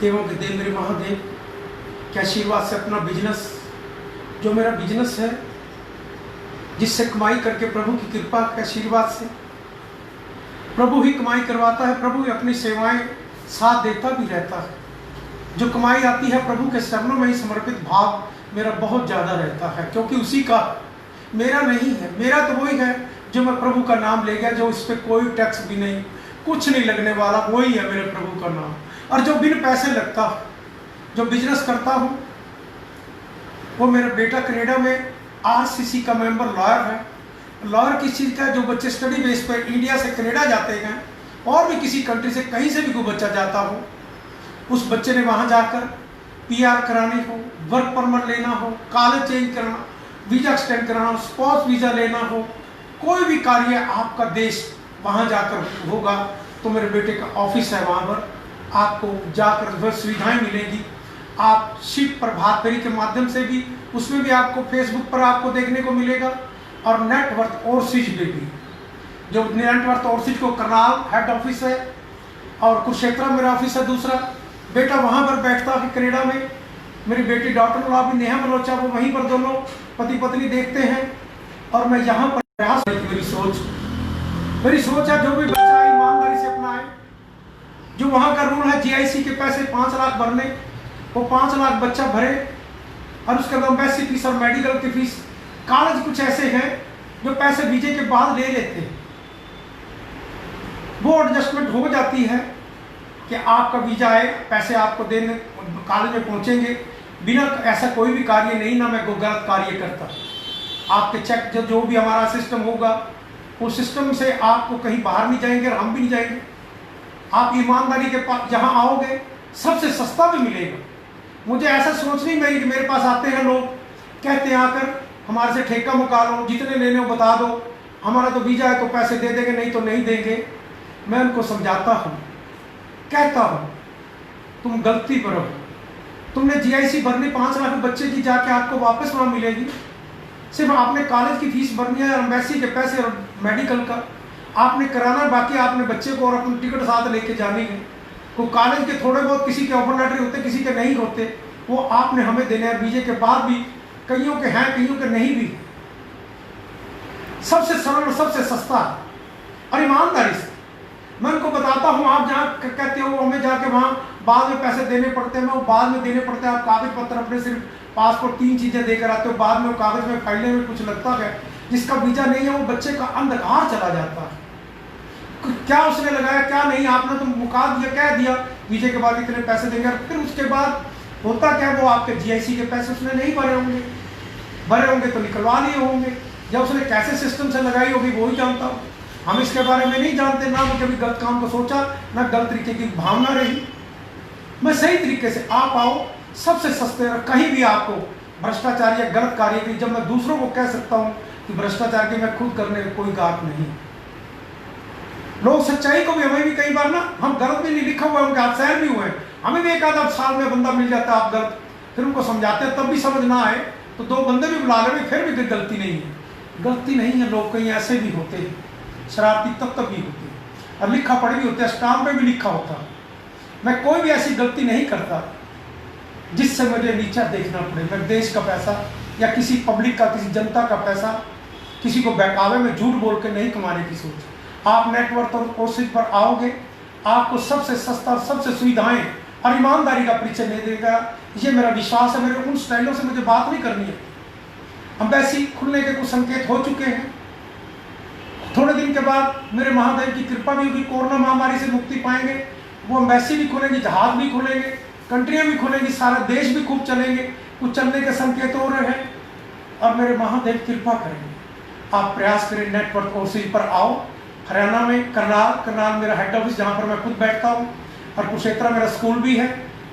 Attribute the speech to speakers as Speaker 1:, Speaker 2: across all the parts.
Speaker 1: देवों के देव मेरे महादेव के आशीर्वाद से अपना बिजनेस, जो मेरा बिजनेस है जिससे कमाई करके प्रभु की कृपा के आशीर्वाद से, प्रभु ही कमाई करवाता है, प्रभु ही अपनी सेवाएं साथ देता भी रहता है। जो कमाई आती है प्रभु के चरणों में ही समर्पित भाव मेरा बहुत ज़्यादा रहता है, क्योंकि उसी का, मेरा नहीं है। मेरा तो वही है जो मैं प्रभु का नाम ले गया, जो इस पर कोई टैक्स भी नहीं, कुछ नहीं लगने वाला, वही है मेरे प्रभु का नाम। और जो बिन पैसे लगता, जो बिजनेस करता हूँ, वो मेरा बेटा कनाडा में आरसीसी का मेंबर लॉयर है। लॉयर किस चीज़ का है? जो बच्चे स्टडी बेस पर इंडिया से कनाडा जाते हैं और भी किसी कंट्री से कहीं से भी कोई बच्चा जाता हो, उस बच्चे ने वहाँ जाकर पीआर करानी हो, वर्क परमिट लेना हो, कॉलेज चेंज करना, वीज़ा एक्सटेंड कराना, स्पाउस वीज़ा लेना हो, कोई भी कार्य आपका देश वहाँ जाकर होगा तो मेरे बेटे का ऑफिस है, वहाँ पर आपको जाकर वह सुविधाएं मिलेगी। आप शिव प्रभात फेरी के माध्यम से भी, उसमें भी आपको फेसबुक पर आपको देखने को मिलेगा। और नेटवर्थ ओवरसीज में भी, जो नेटवर्थ ओवरसीज को करनाल हेड ऑफिस है और कुरुक्षेत्र मेरा ऑफिस है दूसरा। बेटा वहाँ पर बैठता है कनाडा में, मेरी बेटी डॉक्टर लॉ भी नेहा मल्होत्रा, वो वहीं पर दोनों पति पत्नी देखते हैं। और मैं यहाँ पर प्रयास, मेरी सोच है जो भी बच्चा ईमानदारी से अपनाए। जो वहाँ का रूल है जीआईसी के पैसे 5 लाख भरने, वो 5 लाख बच्चा भरे और उसके बाद एम्बेसी फीस और मेडिकल की फीस। कॉलेज कुछ ऐसे हैं जो पैसे वीजे के बाद ले लेते हैं, वो एडजस्टमेंट हो जाती है कि आपका वीजा है, पैसे आपको देने कॉलेज में पहुंचेंगे बिना, ऐसा कोई भी कार्य नहीं, ना मैं कोई गलत कार्य करता। आपके चेक जो भी हमारा सिस्टम होगा, उस सिस्टम से आपको कहीं बाहर नहीं जाएंगे और हम भी नहीं जाएंगे। आप ईमानदारी के पास जहाँ आओगे सबसे सस्ता भी मिलेगा। मुझे ऐसा सोच नहीं मेरी कि मेरे पास आते हैं लोग, कहते हैं आकर हमारे से ठेका मुका लो, जितने लेने हो बता दो, हमारा तो वीजा है तो पैसे दे देंगे, नहीं तो नहीं देंगे। मैं उनको समझाता हूँ, कहता हूँ तुम गलती पर हो, तुमने जीआईसी भरनी 5 लाख बच्चे की, जाके आपको वापस वहाँ मिलेगी। सिर्फ आपने कॉलेज की फीस भरनी है, एम्बेसी के पैसे और मेडिकल का आपने कराना, बाकी आपने बच्चे को और अपनी टिकट साथ लेके जानी है। तो कॉलेज के थोड़े बहुत किसी के ऑफर लेटर होते, किसी के नहीं होते, वो आपने हमें देने हैं। वीजे के बाद भी कईयों के हैं, कईयों के नहीं भी। सबसे सरल और सबसे सस्ता और ईमानदारी से मैं उनको बताता हूँ। आप जहाँ कहते हो हमें जाके वहाँ बाद में पैसे देने पड़ते हैं, मैं वो बाद में देने पड़ते हैं। आप कागज पत्र अपने सिर्फ पासपोर्ट 3 चीज़ें देकर आते हो, बाद में वो कागज में फाइलें में कुछ लगता है। जिसका वीजा नहीं है वो बच्चे का अंधकार चला जाता है। क्या उसने लगाया क्या नहीं, आपने तो मुका दिया, कह दिया वीजे के बाद इतने पैसे देंगे, और फिर उसके बाद होता क्या, वो आपके जीआईसी के पैसे उसने नहीं भरे होंगे तो निकलवा लिए होंगे। जब उसने कैसे सिस्टम से लगाई होगी वो ही जानता हो, हम इसके बारे में नहीं जानते। ना वो कभी गलत काम को सोचा, ना गलत तरीके की भावना रही। मैं सही तरीके से आप आओ, सबसे सस्ते, कहीं भी आपको भ्रष्टाचार या गलत कार्य की, जब मैं दूसरों को कह सकता हूँ कि भ्रष्टाचार की, मैं खुद करने का कोई गात नहीं। लोग सच्चाई को भी, हमें भी कई बार ना, हम गलत भी नहीं लिखा हुआ है, उनके हाथ सहन भी हुए हैं, हमें भी एक आधा साल में बंदा मिल जाता है आप गलत, फिर उनको समझाते हैं तब भी समझ ना आए तो 2 बंदे भी बुला ले, फिर भी गलती नहीं है। गलती नहीं है, लोग कहीं ऐसे भी होते हैं, शरारती तब भी होते हैं और लिखा पढ़े भी होते हैं, स्टाम्प पे भी लिखा होता है। मैं कोई भी ऐसी गलती नहीं करता जिससे मुझे नीचा देखना पड़े। मैं देश का पैसा या किसी पब्लिक का, किसी जनता का पैसा किसी को बहकावे में झूठ बोल के नहीं कमाने की सोच। आप नेटवर्थ और कोशिश पर आओगे, आपको सबसे सस्ता, सबसे सुविधाएं और ईमानदारी का परिचय नहीं देगा, ये मेरा विश्वास है। मेरे उन स्टाइलों से मुझे बात नहीं करनी है। एम्बेसी खुलने के कुछ संकेत हो चुके हैं, थोड़े दिन के बाद मेरे महादेव की कृपा भी होगी, कोरोना महामारी से मुक्ति पाएंगे, वो एम्बेसी भी खुलेंगी, जहाज भी खुलेंगे, कंट्रियाँ भी खुलेंगी, सारा देश भी खूब चलेंगे, कुछ चलने के संकेत हो रहे हैं और मेरे महादेव कृपा करेंगे। आप प्रयास करें, नेटवर्थ ओवरसीज पर आओ। हरियाणा में करनाल मेरा हेड ऑफिस, जहाँ पर मैं खुद बैठता हूँ, और कुरुक्षेत्र मेरा स्कूल भी है।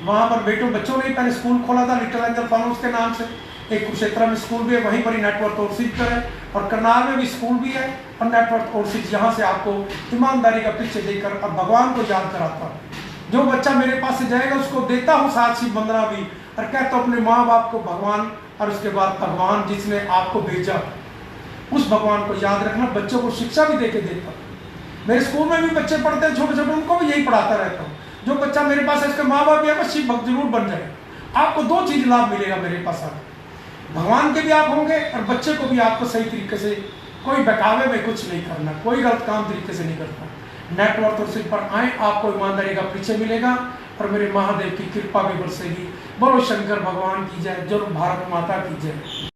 Speaker 1: वहाँ पर बच्चों ने पहले स्कूल खोला था, लिटिल एंजल फार्म्स के नाम से। एक कुरुक्षेत्र में स्कूल भी है, वहीं पर ही नेटवर्थ ओवरसीज पर है, और करनाल में भी स्कूल भी है और नेटवर्थ ओवरसीज। यहाँ से आपको ईमानदारी का परिचय देकर और भगवान को याद कराता हूँ। जो बच्चा मेरे पास से जाएगा उसको देता हूँ साथ शिव वंदना भी, और कहता हूँ अपने माँ बाप को भगवान, और उसके बाद भगवान जिसने आपको भेजा उस भगवान को याद रखना। बच्चों को शिक्षा भी देके देता हूँ। मेरे स्कूल में भी बच्चे पढ़ते हैं छोटे छोटे, उनको भी यही पढ़ाता रहता हूँ। जो बच्चा मेरे पास है, इसके माँ बाप भी अगर शिव भक्त जरूर बन जाए। आपको दो चीज लाभ मिलेगा मेरे पास आकर, भगवान के भी आप होंगे और बच्चे को भी आपको सही तरीके से, कोई बहकावे में कुछ नहीं करना, कोई गलत काम तरीके से नहीं करना। नेटवर्क और सिर पर आए, आपको ईमानदारी का परिचय मिलेगा और मेरे महादेव की कृपा भी बरसेगी। बोलो शंकर भगवान की जय, जो भारत माता की जय।